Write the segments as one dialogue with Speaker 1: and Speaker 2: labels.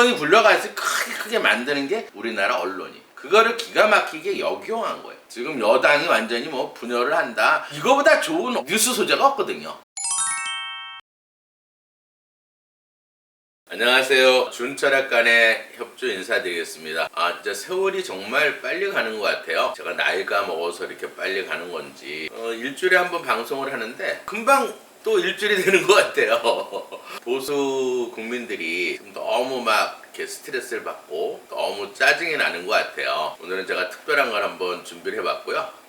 Speaker 1: 엉덩이 굴려가지고 크게 만드는 게 우리나라 언론이. 그거를 기가 막히게 역용한 거예요. 지금 여당이 완전히 뭐 분열을 한다. 이거보다 좋은 뉴스 소재가 없거든요. 안녕하세요. 준철학간의 협조 인사드리겠습니다. 진짜 세월이 정말 빨리 가는 것 같아요. 제가 나이가 먹어서 이렇게 빨리 가는 건지 일주일에 한 번 방송을 하는데 금방 또 일주일이 되는 것 같아요. 보수 국민들이 너무 막 이렇게 스트레스를 받고 너무 짜증이 나는 것 같아요. 오늘은 제가 특별한 걸 한번 준비를 해봤고요.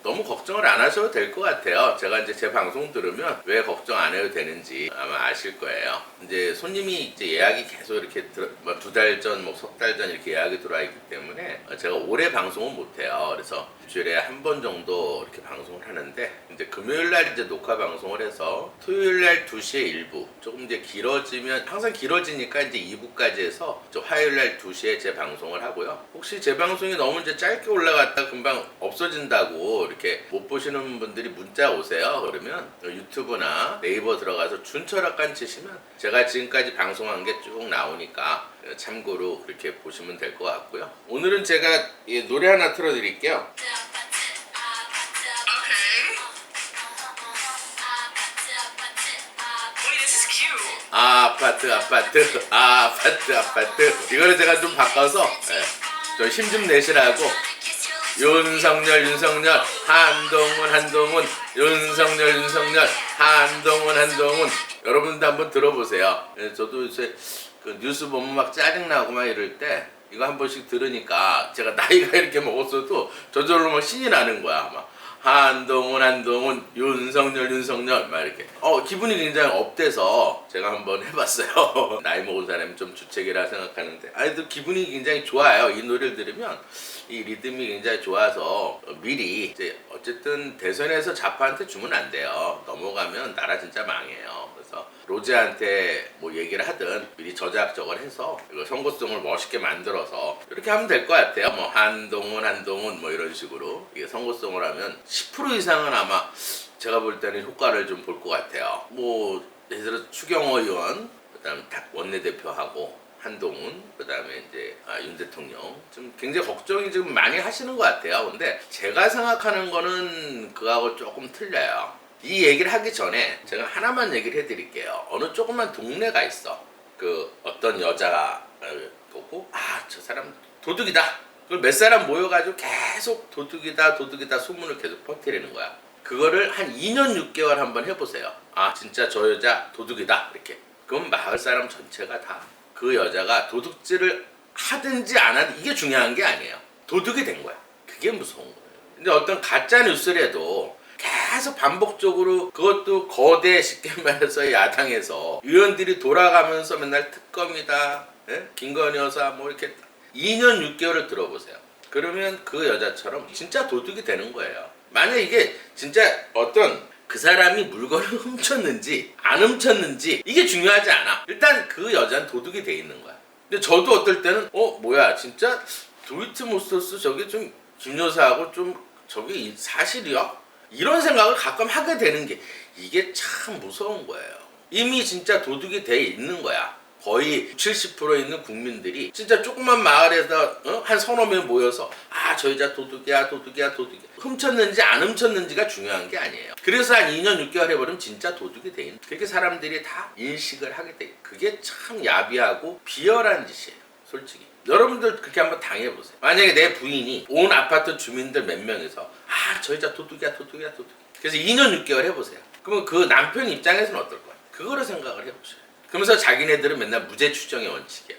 Speaker 1: 너무 걱정을 안 하셔도 될 것 같아요. 제가 이제 제 방송 들으면 왜 걱정 안 해도 되는지 아마 아실 거예요. 이제 손님이 이제 예약이 계속 이렇게 두 달 전, 석 달 전 이렇게 예약이 들어와 있기 때문에 제가 오래 방송은 못 해요. 그래서 일주일에 한 번 정도 이렇게 방송을 하는데 이제 금요일 날 이제 녹화 방송을 해서 토요일 날 2시에 1부, 조금 이제 길어지면 항상 길어지니까 이제 2부까지 해서 화요일 날 2시에 제 방송을 하고요. 혹시 제 방송이 너무 이제 짧게 올라갔다 금방 없어진다고 이렇게 못 보시는 분들이 문자 오세요. 그러면 유튜브나 네이버 들어가서 준철학관 치시면 제가 지금까지 방송한 게 쭉 나오니까 참고로 그렇게 보시면 될 것 같고요. 오늘은 제가 노래 하나 틀어드릴게요. 아파트. 이거를 제가 좀 바꿔서 좀 힘 좀 내시라고. 윤석열 한동훈 윤석열 한동훈 여러분도 한번 들어보세요. 저도 요새 그 뉴스 보면 막 짜증나고 막 이럴 때 이거 한 번씩 들으니까 제가 나이가 이렇게 먹었어도 저절로 막 신이 나는 거야. 막 한동훈 윤석열 막 이렇게 기분이 굉장히 업돼서 제가 한번 해봤어요. 나이 먹은 사람이 좀 주책이라 생각하는데 또 기분이 굉장히 좋아요. 이 노래를 들으면 이 리듬이 굉장히 좋아서 미리 이제 어쨌든 대선에서 좌파한테 주면 안 돼요. 넘어가면 나라 진짜 망해요. 그래서 로제한테 뭐 얘기를 하든 미리 저작 저걸 해서 이거 선거송을 멋있게 만들어서 이렇게 하면 될 것 같아요. 뭐 한동훈 뭐 이런 식으로 이게 선거송을 하면 10% 이상은 아마 제가 볼 때는 효과를 좀 볼 것 같아요. 뭐 예를 들어 추경호 의원, 그다음에 원내대표하고 한동훈, 그 다음에 이제 윤 대통령 좀 굉장히 걱정이 지금 많이 하시는 것 같아요. 근데 제가 생각하는 거는 그거하고 조금 틀려요. 이 얘기를 하기 전에 제가 하나만 얘기를 해드릴게요. 어느 조그만 동네가 있어. 그 어떤 여자가 보고 저 사람 도둑이다. 그걸 몇 사람 모여가지고 계속 도둑이다 소문을 계속 퍼뜨리는 거야. 그거를 한 2년 6개월 한번 해보세요. 진짜 저 여자 도둑이다 이렇게. 그럼 마을 사람 전체가 다 그 여자가 도둑질을 하든지 안 하든지 이게 중요한 게 아니에요. 도둑이 된 거야. 그게 무서운 거예요. 근데 어떤 가짜 뉴스라도 계속 반복적으로 그것도 거대 쉽게 말해서 야당에서 의원들이 돌아가면서 맨날 특검이다, 김건희 여사 뭐 이렇게 2년 6개월을 들어보세요. 그러면 그 여자처럼 진짜 도둑이 되는 거예요. 만약 이게 진짜 어떤 그 사람이 물건을 훔쳤는지 안 훔쳤는지 이게 중요하지 않아. 일단 그 여자는 도둑이 돼 있는 거야. 근데 저도 어떨 때는 뭐야 진짜 도이치모터스 저게 좀 김 여사하고 좀 저게 사실이야? 이런 생각을 가끔 하게 되는 게 이게 참 무서운 거예요. 이미 진짜 도둑이 돼 있는 거야. 거의 70% 있는 국민들이 진짜 조그만 마을에서 한 서너 명 모여서 저 여자 도둑이야. 훔쳤는지 안 훔쳤는지가 중요한 게 아니에요. 그래서 한 2년 6개월 해버리면 진짜 도둑이 돼 있는. 그렇게 사람들이 다 인식을 하게 돼. 그게 참 야비하고 비열한 짓이에요. 솔직히. 여러분들 그렇게 한번 당해보세요. 만약에 내 부인이 온 아파트 주민들 몇 명이서 저 여자 도둑이야. 그래서 2년 6개월 해보세요. 그러면 그 남편 입장에서는 어떨 거야? 그거를 생각을 해보세요. 그러면서 자기네들은 맨날 무죄 추정의 원칙이야.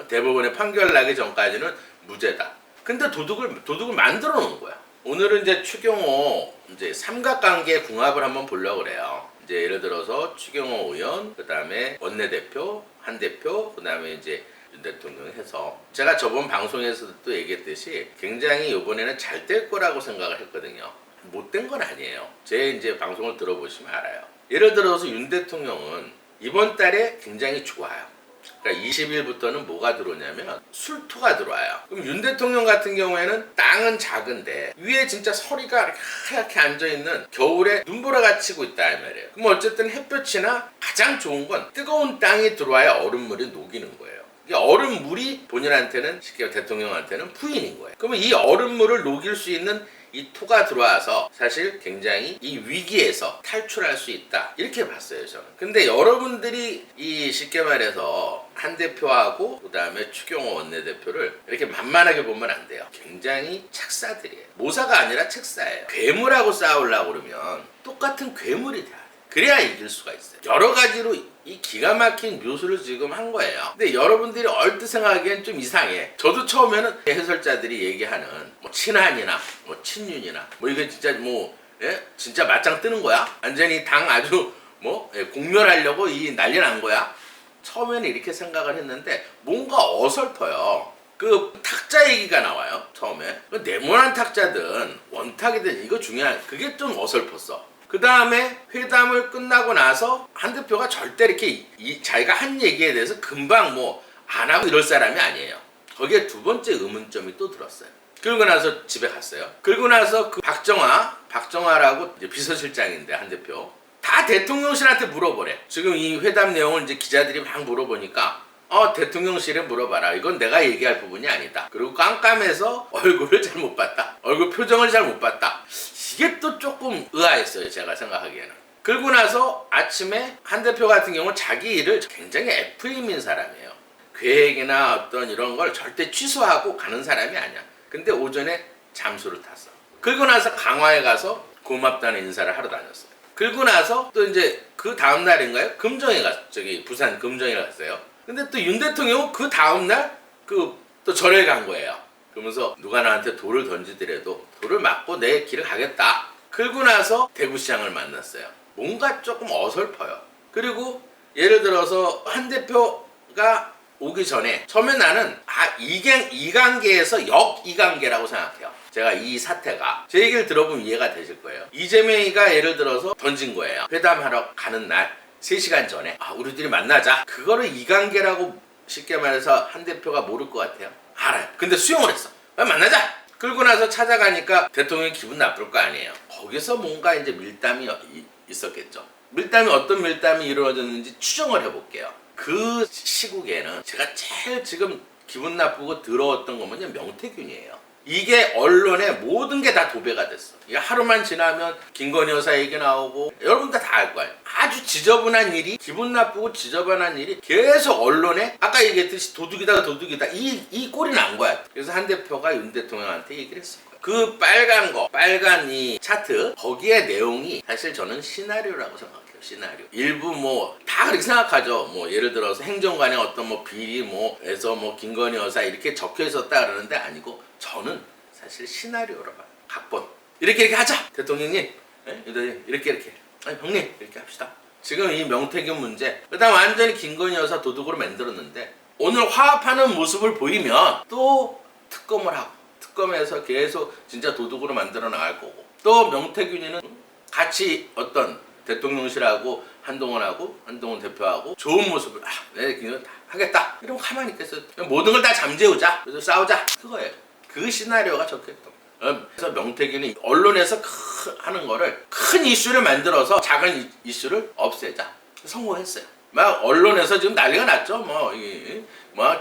Speaker 1: 대법원에 판결 나기 전까지는 무죄다. 근데 도둑을 만들어 놓은 거야. 오늘은 이제 추경호 이제 삼각관계 궁합을 한번 보려고 그래요. 이제 예를 들어서 추경호 의원, 그 다음에 원내대표, 한 대표, 그 다음에 이제 윤 대통령 해서 제가 저번 방송에서도 또 얘기했듯이 굉장히 이번에는 잘 될 거라고 생각을 했거든요. 못 된 건 아니에요. 제 이제 방송을 들어보시면 알아요. 예를 들어서 윤 대통령은 이번 달에 굉장히 좋아요. 그러니까 20일부터는 뭐가 들어오냐면 술토가 들어와요. 그럼 윤 대통령 같은 경우에는 땅은 작은데 위에 진짜 서리가 이렇게 하얗게 앉아있는 겨울에 눈보라가 치고 있다 이 말이에요. 그럼 어쨌든 햇볕이나 가장 좋은 건 뜨거운 땅이 들어와야 얼음물이 녹이는 거예요. 이 얼음물이 본인한테는 쉽게 대통령한테는 부인인 거예요. 그러면 이 얼음물을 녹일 수 있는 이 토가 들어와서 사실 굉장히 이 위기에서 탈출할 수 있다 이렇게 봤어요 저는. 근데 여러분들이 이 쉽게 말해서 한 대표하고 그 다음에 추경호 원내대표를 이렇게 만만하게 보면 안 돼요. 굉장히 책사들이에요. 모사가 아니라 책사예요. 괴물하고 싸우려고 그러면 똑같은 괴물이 돼야 돼. 그래야 이길 수가 있어요. 여러 가지로 이 기가 막힌 묘수를 지금 한 거예요. 근데 여러분들이 얼뜻 생각하기엔 좀 이상해. 저도 처음에는 해설자들이 얘기하는 뭐 친한이나 뭐 친윤이나 뭐 이게 진짜 뭐 진짜 맞짱 뜨는 거야? 완전히 당 아주 뭐 공멸하려고 이 난리 난 거야? 처음에는 이렇게 생각을 했는데 뭔가 어설퍼요. 그 탁자 얘기가 나와요. 처음에 그 네모난 탁자든 원탁이든 이거 중요한 그게 좀 어설펐어. 그 다음에 회담을 끝나고 나서 한 대표가 절대 이렇게 자기가 한 얘기에 대해서 금방 뭐 안 하고 이럴 사람이 아니에요. 거기에 두 번째 의문점이 또 들었어요. 그러고 나서 집에 갔어요. 그러고 나서 그 박정화라고 이제 비서실장인데 한 대표 다 대통령실한테 물어보래. 지금 이 회담 내용을 이제 기자들이 막 물어보니까 대통령실에 물어봐라. 이건 내가 얘기할 부분이 아니다. 그리고 깜깜해서 얼굴을 잘 못 봤다. 얼굴 표정을 잘 못 봤다. 이게 또 조금 의아했어요. 제가 생각하기에는. 그러고 나서 아침에 한 대표 같은 경우는 자기 일을 굉장히 FM인 사람이에요. 계획이나 어떤 이런 걸 절대 취소하고 가는 사람이 아니야. 근데 오전에 잠수를 탔어. 그러고 나서 강화에 가서 고맙다는 인사를 하러 다녔어요. 그러고 나서 또 이제 그 다음 날인가요? 금정에 갔어. 저기 부산 금정에 갔어요. 근데 또 윤 대통령은 그 다음날 또 절에 간 거예요. 그러면서 누가 나한테 돌을 던지더라도 돌을 맞고 내 길을 가겠다. 그러고 나서 대구시장을 만났어요. 뭔가 조금 어설퍼요. 그리고 예를 들어서 한 대표가 오기 전에 처음에 나는 이관계에서 역이관계라고 생각해요. 제가 이 사태가 제 얘기를 들어보면 이해가 되실 거예요. 이재명이가 예를 들어서 던진 거예요. 회담하러 가는 날 3시간 전에 우리들이 만나자. 그거를 이관계라고 쉽게 말해서 한 대표가 모를 것 같아요. 알아요. 근데 수용을 했어. 만나자. 그러고 나서 찾아가니까 대통령이 기분 나쁠 거 아니에요. 거기서 뭔가 이제 밀담이 있었겠죠. 어떤 밀담이 이루어졌는지 추정을 해볼게요. 그 시국에는 제가 제일 지금 기분 나쁘고 더러웠던 거면요 명태균이에요. 이게 언론에 모든 게 다 도배가 됐어. 이게 하루만 지나면 김건희 여사 얘기 나오고 여러분들 다 알 거예요. 아주 지저분한 일이 기분 나쁘고 지저분한 일이 계속 언론에 아까 얘기했듯이 도둑이다 이 꼴이 난 거야. 그래서 한 대표가 윤 대통령한테 얘기를 했을 거예요. 그 빨간 이 차트 거기에 내용이 사실 저는 시나리오라고 생각해요. 시나리오. 일부 뭐 다 그렇게 생각하죠. 뭐 예를 들어서 행정관의 어떤 뭐 비리 뭐에서 뭐 김건희 여사 이렇게 적혀 있었다 그러는데 아니고 저는 사실 시나리오로 봐요. 각본. 이렇게 하자. 대통령님. 이렇게. 아니 형님 이렇게 합시다. 지금 이 명태균 문제. 그다음 완전히 김건희 여사 도둑으로 만들었는데 오늘 화합하는 모습을 보이면 또 특검을 하고 특검에서 계속 진짜 도둑으로 만들어 나갈 거고 또 명태균이는 같이 어떤 대통령실하고 한동훈 대표하고 좋은 모습을 내가 하겠다 이러면 가만히 있겠어. 모든 걸 다 잠재우자. 그래서 싸우자. 그거예요. 그 시나리오가 적혀있던 거예요. 그래서 명태균이 언론에서 하는 거를 큰 이슈를 만들어서 작은 이슈를 없애자. 성공했어요. 막 언론에서 지금 난리가 났죠. 뭐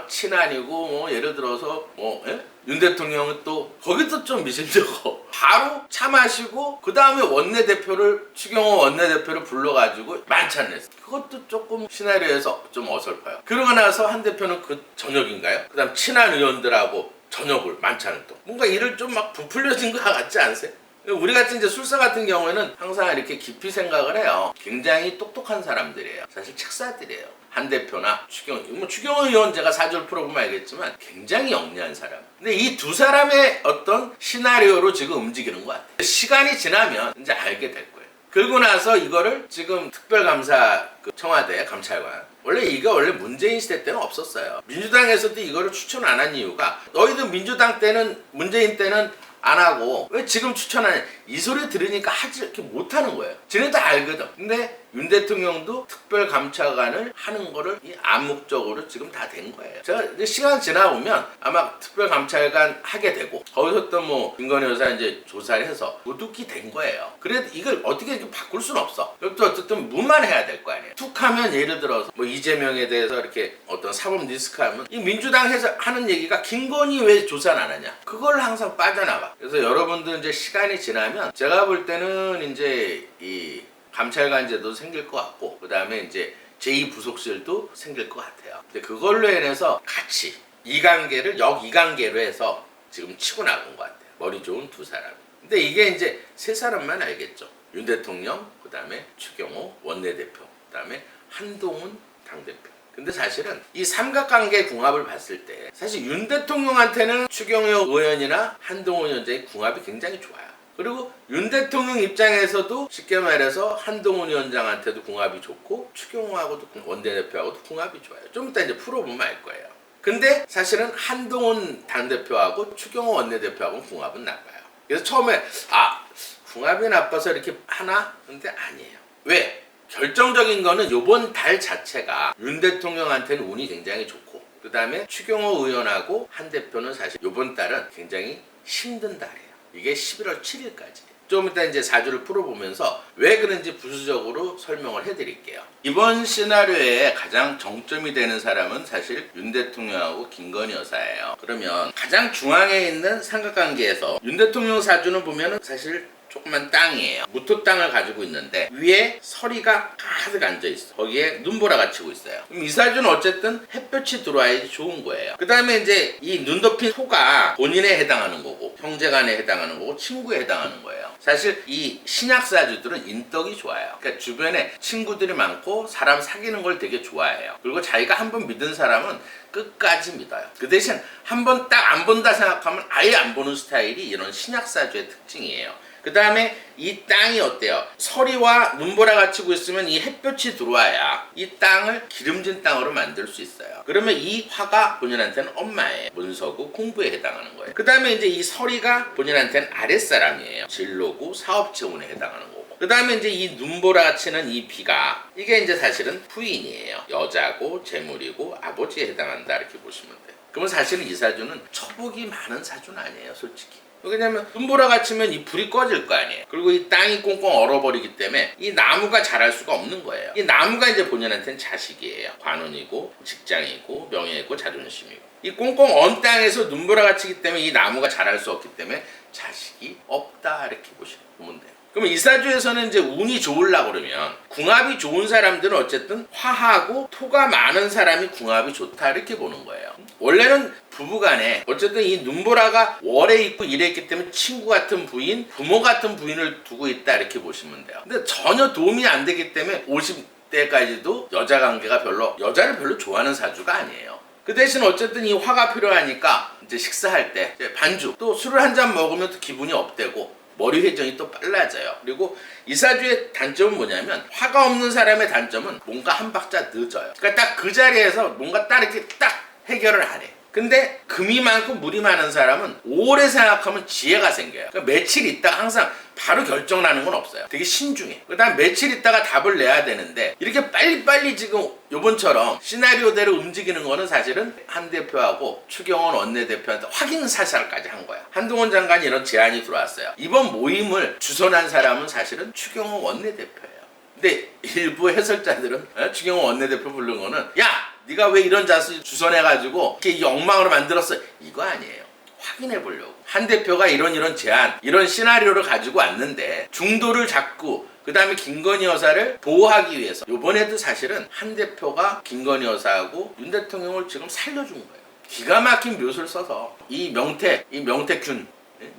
Speaker 1: 친한이고 예를 들어서 윤 대통령은 또 거기도 좀 미심쩍어. 바로 차 마시고 그 다음에 추경호 원내대표를 불러가지고 만찬을 했어. 그것도 조금 시나리오에서 좀 어설퍼요. 그러고 나서 한 대표는 그 저녁인가요? 그 다음 친한 의원들하고 저녁을 만찬을 또 뭔가 일을 좀 막 부풀려진 것 같지 않으세요? 우리 같은 이제 술사 같은 경우에는 항상 이렇게 깊이 생각을 해요. 굉장히 똑똑한 사람들이에요. 사실 책사들이에요. 한 대표나 추경호 의원 제가 사주를 풀어보면 알겠지만 굉장히 영리한 사람. 근데 이 두 사람의 어떤 시나리오로 지금 움직이는 것 같아요. 시간이 지나면 이제 알게 될 거예요. 그러고 나서 이거를 지금 특별감사 청와대 감찰관 원래 문재인 시대 때는 없었어요. 민주당에서도 이거를 추천 안 한 이유가 너희들 민주당 때는 문재인 때는 안 하고 왜 지금 추천하냐. 이 소리 들으니까 하지 이렇게 못하는 거예요. 쟤네 다 알거든. 근데 윤 대통령도 특별감찰관을 하는 거를 이 암묵적으로 지금 다 된 거예요. 제가 이제 시간 지나보면 아마 특별감찰관 하게 되고 거기서 또 뭐 김건희 여사 이제 조사를 해서 도둑이 된 거예요. 그래도 이걸 어떻게 이렇게 바꿀 수는 없어. 또 어쨌든 무만해야 될 거 아니에요. 툭 하면 예를 들어서 뭐 이재명에 대해서 이렇게 어떤 사법 리스크 하면 이 민주당 해서 하는 얘기가 김건희 왜 조사를 안 하냐. 그걸 항상 빠져나가. 그래서 여러분들 이제 시간이 지나면 제가 볼 때는 이제 이 감찰관제도 생길 것 같고 그 다음에 이제 제2부속실도 생길 것 같아요. 근데 그걸로 인해서 같이 이관계를 역이관계로 해서 지금 치고 나간 것 같아요. 머리 좋은 두 사람. 근데 이게 이제 세 사람만 알겠죠. 윤 대통령, 그 다음에 추경호 원내대표, 그 다음에 한동훈 당대표. 근데 사실은 이 삼각관계 궁합을 봤을 때 사실 윤 대통령한테는 추경호 의원이나 한동훈 위원장의 궁합이 굉장히 좋아요. 그리고 윤 대통령 입장에서도 쉽게 말해서 한동훈 위원장한테도 궁합이 좋고 추경호하고도 원내대표하고도 궁합이 좋아요. 좀 이따 이제 풀어보면 알 거예요. 근데 사실은 한동훈 당대표하고 추경호 원내대표하고는 궁합은 나빠요. 그래서 처음에 궁합이 나빠서 이렇게 하나? 근데 아니에요. 왜? 결정적인 거는 요번 달 자체가 윤 대통령한테는 운이 굉장히 좋고 그 다음에 추경호 의원하고 한 대표는 사실 요번 달은 굉장히 힘든 달이에요. 이게 11월 7일까지. 좀 이따 이제 사주를 풀어보면서 왜 그런지 부수적으로 설명을 해드릴게요. 이번 시나리오에 가장 정점이 되는 사람은 사실 윤 대통령하고 김건희 여사예요. 그러면 가장 중앙에 있는 삼각관계에서 윤 대통령 사주는 보면은 사실 조그만 땅이에요. 무토 땅을 가지고 있는데 위에 서리가 가득 앉아있어. 거기에 눈보라가 치고 있어요. 그럼 이 사주는 어쨌든 햇볕이 들어와야지 좋은 거예요. 그 다음에 이제 이 눈 덮인 토가 본인에 해당하는 거고 형제간에 해당하는 거고 친구에 해당하는 거예요. 사실 이 신약 사주들은 인덕이 좋아요. 그러니까 주변에 친구들이 많고 사람 사귀는 걸 되게 좋아해요. 그리고 자기가 한번 믿은 사람은 끝까지 믿어요. 그 대신 한번 딱 안 본다 생각하면 아예 안 보는 스타일이 이런 신약 사주의 특징이에요. 그 다음에 이 땅이 어때요? 서리와 눈보라가 치고 있으면 이 햇볕이 들어와야 이 땅을 기름진 땅으로 만들 수 있어요. 그러면 이 화가 본인한테는 엄마예요. 문서고 공부에 해당하는 거예요. 그 다음에 이제 이 서리가 본인한테는 아랫사람이에요. 진로고 사업체운에 해당하는 거고. 그 다음에 이제 이 눈보라 치는 이 비가 이게 이제 사실은 부인이에요. 여자고 재물이고 아버지에 해당한다 이렇게 보시면 돼요. 그러면 사실은 이 사주는 처복이 많은 사주는 아니에요, 솔직히. 왜냐면 눈보라가 치면 이 불이 꺼질 거 아니에요. 그리고 이 땅이 꽁꽁 얼어버리기 때문에 이 나무가 자랄 수가 없는 거예요. 이 나무가 이제 본인한테는 자식이에요. 관운이고 직장이고 명예이고 자존심이고. 이 꽁꽁 언 땅에서 눈보라가 치기 때문에 이 나무가 자랄 수 없기 때문에 자식이 없다 이렇게 보면 돼요. 그러면 이 사주에서는 이제 운이 좋으려고 그러면 궁합이 좋은 사람들은 어쨌든 화하고 토가 많은 사람이 궁합이 좋다 이렇게 보는 거예요. 원래는 부부간에 어쨌든 이 눈보라가 월에 있고 일에 있기 때문에 친구 같은 부인, 부모 같은 부인을 두고 있다 이렇게 보시면 돼요. 근데 전혀 도움이 안 되기 때문에 50대까지도 여자 관계가 여자를 별로 좋아하는 사주가 아니에요. 그 대신 어쨌든 이 화가 필요하니까 이제 식사할 때 반주 또 술을 한 잔 먹으면 또 기분이 업되고 머리 회전이 또 빨라져요. 그리고 이 사주의 단점은 뭐냐면 화가 없는 사람의 단점은 뭔가 한 박자 늦어요. 그러니까 딱 그 자리에서 뭔가 딱 이렇게 딱 해결을 안 해. 근데 금이 많고 물이 많은 사람은 오래 생각하면 지혜가 생겨요. 그러니까 며칠 있다가 항상 바로 결정나는 건 없어요. 되게 신중해. 그 다음 며칠 있다가 답을 내야 되는데 이렇게 빨리빨리 지금 요번처럼 시나리오대로 움직이는 거는 사실은 한 대표하고 추경호 원내대표한테 확인 사살까지 한 거야. 한동훈 장관이 이런 제안이 들어왔어요. 이번 모임을 주선한 사람은 사실은 추경호 원내대표예요. 근데 일부 해설자들은 추경호 원내대표 부른 거는 야! 네가 왜 이런 자수 주선해가지고 이렇게 엉망으로 만들었어? 이거 아니에요. 확인해 보려고. 한 대표가 이런 제안, 이런 시나리오를 가지고 왔는데 중도를 잡고 그 다음에 김건희 여사를 보호하기 위해서 이번에도 사실은 한 대표가 김건희 여사하고 윤 대통령을 지금 살려준 거예요. 기가 막힌 묘수를 써서 이 명태균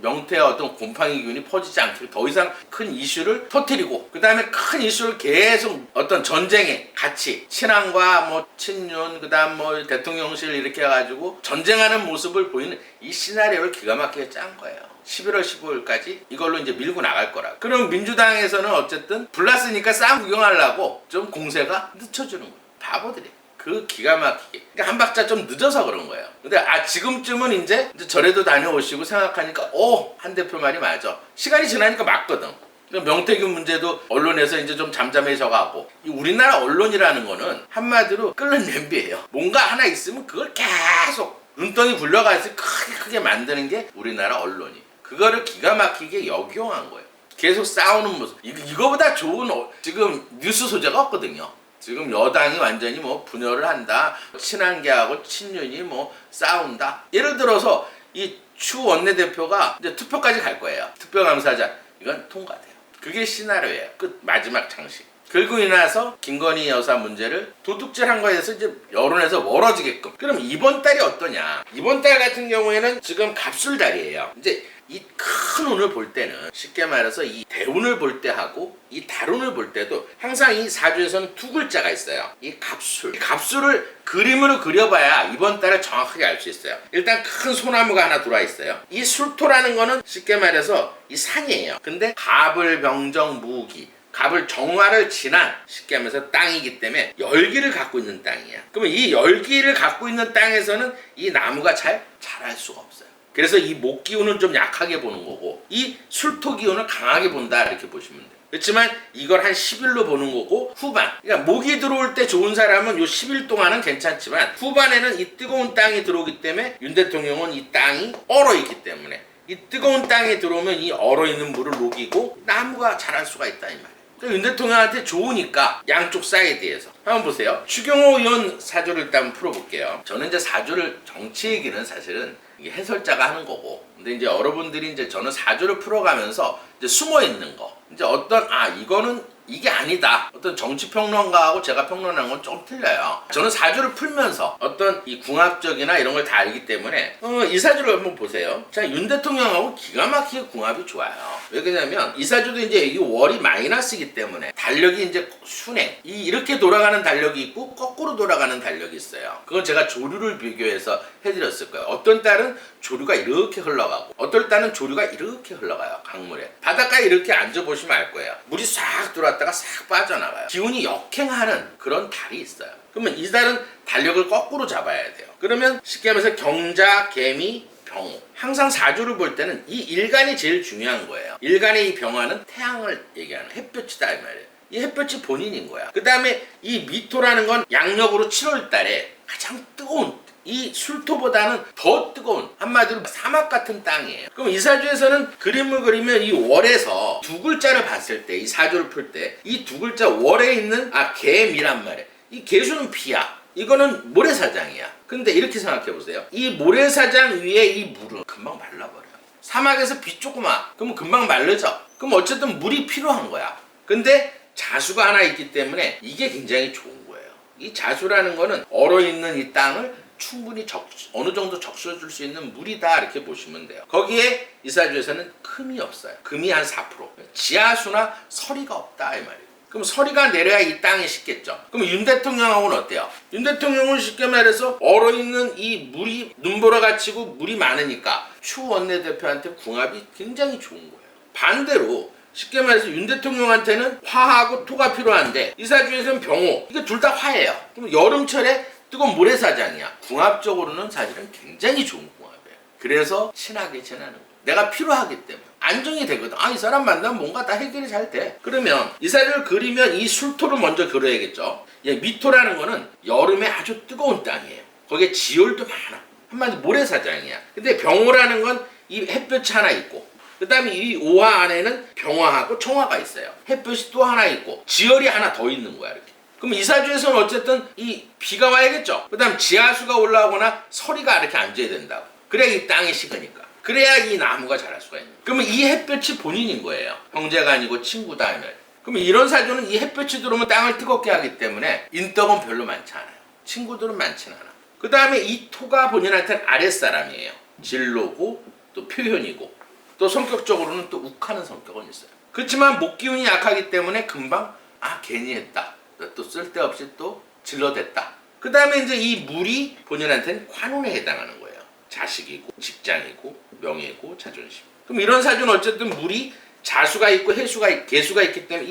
Speaker 1: 명태의 어떤 곰팡이균이 퍼지지 않게 더 이상 큰 이슈를 터뜨리고 그 다음에 큰 이슈를 계속 어떤 전쟁에 같이 친한과 뭐 친윤 그 다음 뭐 대통령실 이렇게 해가지고 전쟁하는 모습을 보이는 이 시나리오를 기가 막히게 짠 거예요. 11월 15일까지 이걸로 이제 밀고 나갈 거라. 그럼 민주당에서는 어쨌든 불났으니까 싸움 구경하려고 좀 공세가 늦춰주는 거예요. 바보들이. 그 기가 막히게. 그러니까 한 박자 좀 늦어서 그런 거예요. 근데 지금쯤은 이제 절에도 다녀오시고 생각하니까 한 대표 말이 맞아. 시간이 지나니까 맞거든. 명태균 문제도 언론에서 이제 좀 잠잠해져가고, 이 우리나라 언론이라는 거는 한마디로 끓는 냄비예요. 뭔가 하나 있으면 그걸 계속 눈덩이 굴려가지고 크게 만드는 게 우리나라 언론이. 그거를 기가 막히게 역용한 거예요. 계속 싸우는 모습. 이거보다 좋은 지금 뉴스 소재가 없거든요. 지금 여당이 완전히 뭐 분열을 한다. 친한계하고 친윤이 뭐 싸운다. 예를 들어서 이 추 원내대표가 이제 투표까지 갈 거예요. 투표감사장. 이건 통과돼요. 그게 시나리오예요. 끝. 마지막 장식. 그리고 인해서 김건희 여사 문제를 도둑질한 거에 대해서 이제 여론에서 멀어지게끔. 그럼 이번 달이 어떠냐? 이번 달 같은 경우에는 지금 갑술달이에요. 이제 이 큰 운을 볼 때는 쉽게 말해서 이 대운을 볼 때하고 이 달운을 볼 때도 항상 이 사주에서는 두 글자가 있어요. 이 갑술. 이 갑술을 그림으로 그려봐야 이번 달을 정확하게 알 수 있어요. 일단 큰 소나무가 하나 들어와 있어요. 이 술토라는 거는 쉽게 말해서 이 산이에요. 근데 갑을 병정 무기. 갑을 정화를 지난 쉽게 하면서 땅이기 때문에 열기를 갖고 있는 땅이야. 그러면 이 열기를 갖고 있는 땅에서는 이 나무가 잘 자랄 수가 없어요. 그래서 이 목 기운은 좀 약하게 보는 거고 이 술토 기운을 강하게 본다 이렇게 보시면 돼요. 그렇지만 이걸 한 10일로 보는 거고 후반, 그러니까 목이 들어올 때 좋은 사람은 요 10일 동안은 괜찮지만 후반에는 이 뜨거운 땅이 들어오기 때문에 윤 대통령은 이 땅이 얼어있기 때문에 이 뜨거운 땅에 들어오면 이 얼어있는 물을 녹이고 나무가 자랄 수가 있다 이 말이에요. 윤 대통령한테 좋으니까 양쪽 사이드에서 한번 보세요. 추경호 의원 사주를 일단 풀어볼게요. 저는 이제 사주를 정치 얘기는 사실은 이게 해설자가 하는 거고, 근데 이제 여러분들이 이제 저는 사주를 풀어가면서 이제 숨어 있는 거, 이제 어떤 이거는 이게 아니다. 어떤 정치 평론가하고 제가 평론하는 건 좀 틀려요. 저는 사주를 풀면서 어떤 이 궁합적이나 이런 걸 다 알기 때문에 이 사주를 한번 보세요. 자, 윤 대통령하고 기가 막히게 궁합이 좋아요. 왜 그러냐면 이 사주도 이제 이 월이 마이너스이기 때문에 달력이 이제 순행, 이렇게 돌아가는 달력이 있고 거꾸로 돌아가는 달력이 있어요. 그건 제가 조류를 비교해서 해드렸을 거예요. 어떤 달은 조류가 이렇게 흘러가고 어떨 때는 조류가 이렇게 흘러가요. 강물에 바닷가에 이렇게 앉아보시면 알 거예요. 물이 싹 들어왔다가 싹 빠져나가요. 기운이 역행하는 그런 달이 있어요. 그러면 이 달은 달력을 거꾸로 잡아야 돼요. 그러면 쉽게 말해서 경자, 개미, 병호. 항상 사주를 볼 때는 이 일간이 제일 중요한 거예요. 일간의 이 병화는 태양을 얘기하는 햇볕이다 이 말이에요. 이 햇볕이 본인인 거야. 그 다음에 이 미토라는 건 양력으로 7월 달에 가장 뜨거운 이 술토보다는 더 뜨거운 한마디로 사막 같은 땅이에요. 그럼 이 사주에서는 그림을 그리면 이 월에서 두 글자를 봤을 때 이 사주를 풀 때 이 두 글자 월에 있는 개미란 말이에요. 이 개수는 비야. 이거는 모래사장이야. 근데 이렇게 생각해 보세요. 이 모래사장 위에 이 물은 금방 말라버려요. 사막에서 비 조금만 그러면 금방 말르죠. 그럼 어쨌든 물이 필요한 거야. 근데 자수가 하나 있기 때문에 이게 굉장히 좋은 거예요. 이 자수라는 거는 얼어있는 이 땅을 충분히 어느 정도 적셔줄 수 있는 물이다 이렇게 보시면 돼요. 거기에 이 사주에서는 금이 없어요. 금이 한 4%. 지하수나 서리가 없다 이 말이에요. 그럼 서리가 내려야 이 땅이 식겠죠. 그럼 윤 대통령하고는 어때요? 윤 대통령은 쉽게 말해서 얼어있는 이 물이 눈보라 갇히고 물이 많으니까 추 원내대표한테 궁합이 굉장히 좋은 거예요. 반대로 쉽게 말해서 윤 대통령한테는 화하고 토가 필요한데 이 사주에서는 병호. 이게 둘 다 화예요. 그럼 여름철에 뜨거운 모래사장이야. 궁합적으로는 사실은 굉장히 좋은 궁합이에요. 그래서 친하게 지내는 거예요. 내가 필요하기 때문에 안정이 되거든. 이 사람 만나면 뭔가 다 해결이 잘 돼. 그러면 이 사주를 그리면 이 술토를 먼저 그려야겠죠. 미토라는 거는 여름에 아주 뜨거운 땅이에요. 거기에 지열도 많아. 한마디로 모래사장이야. 근데 병호라는 건 이 햇볕이 하나 있고 그 다음에 이 오화 안에는 병화하고 청화가 있어요. 햇볕이 또 하나 있고 지열이 하나 더 있는 거야 이렇게. 그럼 이 사주에서는 어쨌든 이 비가 와야겠죠. 그 다음 지하수가 올라오거나 서리가 이렇게 앉아야 된다고. 그래야 이 땅이 식으니까. 그래야 이 나무가 자랄 수가 있는 거예요. 그러면 이 햇볕이 본인인 거예요. 형제가 아니고 친구다 하면. 그러면 이런 사주는 이 햇볕이 들어오면 땅을 뜨겁게 하기 때문에 인덕은 별로 많지 않아요. 친구들은 많지는 않아. 그 다음에 이 토가 본인한테는 아랫사람이에요. 진로고 또 표현이고 또 성격적으로는 또 욱하는 성격은 있어요. 그렇지만 목기운이 약하기 때문에 금방 괜히 했다. 또 쓸데없이 또 질러댔다. 그 다음에 이제 이 물이 본인한테는 관운에 해당하는 거예요. 자식이고 직장이고 명예고 자존심. 그럼 이런 사주는 어쨌든 물이 자수가 있고 해수가 개수가 있기 때문에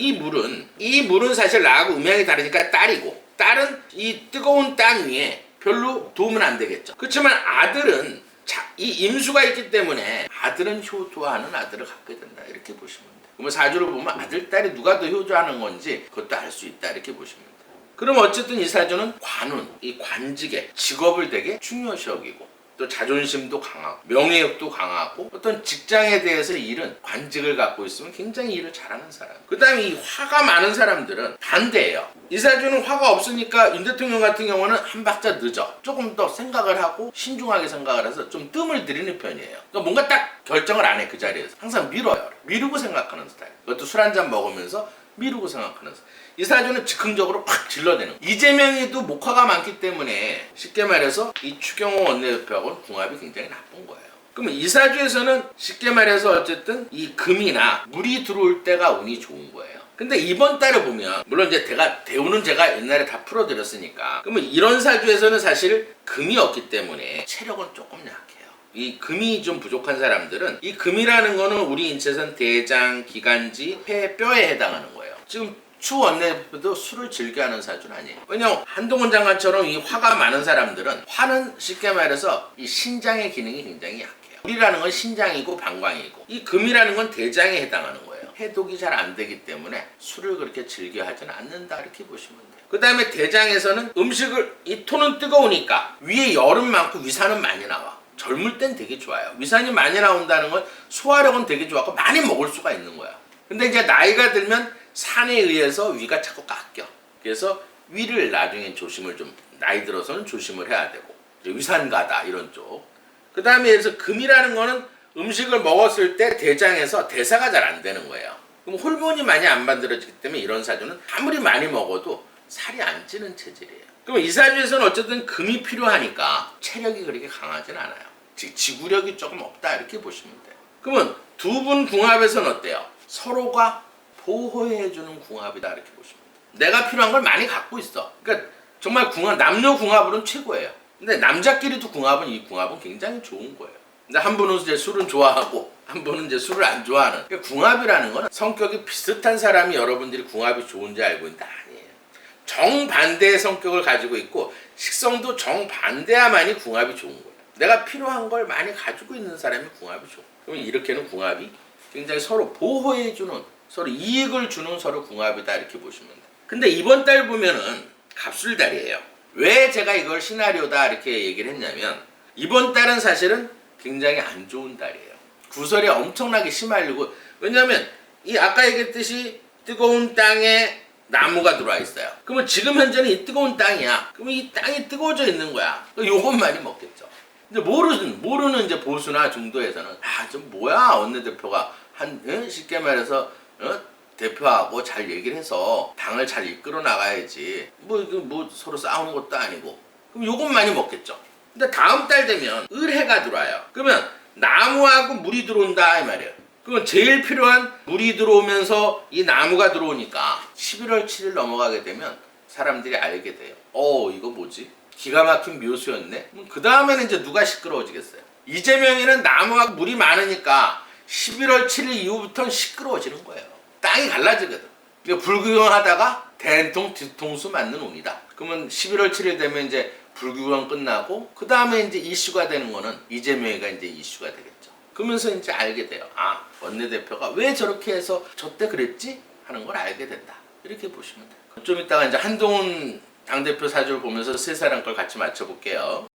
Speaker 1: 이 물은 사실 나하고 음양이 다르니까 딸이고 딸은 이 뜨거운 땅 위에 별로 도움은 안 되겠죠. 그렇지만 아들은 이 임수가 있기 때문에 아들은 효도하는 아들을 갖게 된다. 이렇게 보시면 돼요. 그러면 사주를 보면 아들, 딸이 누가 더 효도하는 건지 그것도 알 수 있다. 이렇게 보시면 돼요. 그럼 어쨌든 이 사주는 관운, 이 관직에 직업을 되게 중요시 여기고 또 자존심도 강하고 명예욕도 강하고 어떤 직장에 대해서 일은 관직을 갖고 있으면 굉장히 일을 잘하는 사람. 그 다음에 이 화가 많은 사람들은 반대예요. 이 사주는 화가 없으니까 윤 대통령 같은 경우는 한 박자 늦어. 조금 더 생각을 하고 신중하게 생각을 해서 좀 뜸을 들이는 편이에요. 그러니까 뭔가 딱 결정을 안 해. 그 자리에서 항상 미뤄요. 미루고 생각하는 스타일. 그것도 술 한잔 먹으면서 미루고 생각하는 스타일. 이 사주는 즉흥적으로 팍 질러대는 거예요. 이재명이도 목화가 많기 때문에 쉽게 말해서 이 추경호 원내대표하고는 궁합이 굉장히 나쁜 거예요. 그러면 이 사주에서는 쉽게 말해서 어쨌든 이 금이나 물이 들어올 때가 운이 좋은 거예요. 근데 이번 달에 보면 물론 이제 대우는 제가 옛날에 다 풀어드렸으니까 그러면 이런 사주에서는 사실 금이 없기 때문에 체력은 조금 약해요. 이 금이 좀 부족한 사람들은 이 금이라는 거는 우리 인체선 대장, 기관지, 폐, 뼈에 해당하는 거예요. 지금 추 원내대표도 술을 즐겨하는 사주는 아니에요. 왜냐면 한동훈 장관처럼 이 화가 많은 사람들은 화는 쉽게 말해서 이 신장의 기능이 굉장히 약해요. 물이라는 건 신장이고 방광이고 이 금이라는 건 대장에 해당하는 거예요. 해독이 잘 안 되기 때문에 술을 그렇게 즐겨하지는 않는다 이렇게 보시면 돼요. 그 다음에 대장에서는 음식을 이 토는 뜨거우니까 위에 열은 많고 위산은 많이 나와. 젊을 땐 되게 좋아요. 위산이 많이 나온다는 건 소화력은 되게 좋았고 많이 먹을 수가 있는 거야. 근데 이제 나이가 들면 산에 의해서 위가 자꾸 깎여. 그래서 위를 나중에 조심을 좀 나이 들어서는 조심을 해야 되고 위산가다 이런 쪽. 그 다음에 그래서 금이라는 거는 음식을 먹었을 때 대장에서 대사가 잘 안 되는 거예요. 그럼 호르몬이 많이 안 만들어지기 때문에 이런 사주는 아무리 많이 먹어도 살이 안 찌는 체질이에요. 그럼 이 사주에서는 어쨌든 금이 필요하니까 체력이 그렇게 강하진 않아요. 즉 지구력이 조금 없다 이렇게 보시면 돼요. 그러면 두 분 궁합에서는 어때요? 서로가 보호해주는 궁합이다 이렇게 보시면 돼요. 내가 필요한 걸 많이 갖고 있어. 그러니까 정말 남녀 궁합으로는 최고예요. 근데 남자끼리도 이 궁합은 굉장히 좋은 거예요. 근데 한 분은 이제 술은 좋아하고 한 분은 이제 술을 안 좋아하는. 그러니까 궁합이라는 거는 성격이 비슷한 사람이 여러분들이 궁합이 좋은지 알고 있다 아니에요. 정반대의 성격을 가지고 있고 식성도 정반대야만이 궁합이 좋은 거예요. 내가 필요한 걸 많이 가지고 있는 사람이 궁합이 좋아. 그러면 이렇게는 궁합이 굉장히 서로 보호해주는, 서로 이익을 주는 서로 궁합이다 이렇게 보시면 돼요. 근데 이번 달 보면은 갑술달이에요. 왜 제가 이걸 시나리오다 이렇게 얘기를 했냐면 이번 달은 사실은 굉장히 안 좋은 달이에요. 구설이 엄청나게 심하려고. 왜냐면 이 아까 얘기했듯이 뜨거운 땅에 나무가 들어와 있어요. 그러면 지금 현재는 이 뜨거운 땅이야. 그러면 이 땅이 뜨거워져 있는 거야. 요것만이 먹겠죠. 근데 모르는 이제 보수나 중도에서는 좀 뭐야 원내대표가 쉽게 말해서 대표하고 잘 얘기를 해서 당을 잘 이끌어 나가야지. 뭐 서로 싸우는 것도 아니고. 그럼 요것만이 먹겠죠. 근데 다음 달 되면 을해가 들어와요. 그러면 나무하고 물이 들어온다 이 말이에요. 그럼 제일 필요한 물이 들어오면서 이 나무가 들어오니까 11월 7일 넘어가게 되면 사람들이 알게 돼요. 이거 뭐지? 기가 막힌 묘수였네. 그 다음에는 이제 누가 시끄러워지겠어요? 이재명이는 나무하고 물이 많으니까 11월 7일 이후부터는 시끄러워지는 거예요. 땅이 갈라지거든. 그러니까 불구경하다가 대통령 뒤통수 맞는 운이다. 그러면 11월 7일 되면 이제 불구경 끝나고 그 다음에 이제 이슈가 되는 거는 이재명이가 이제 이슈가 되겠죠. 그러면서 이제 알게 돼요. 원내대표가 왜 저렇게 해서 저 때 그랬지? 하는 걸 알게 된다. 이렇게 보시면 돼요. 좀 이따가 이제 한동훈 당대표 사주를 보면서 세 사람 걸 같이 맞춰볼게요.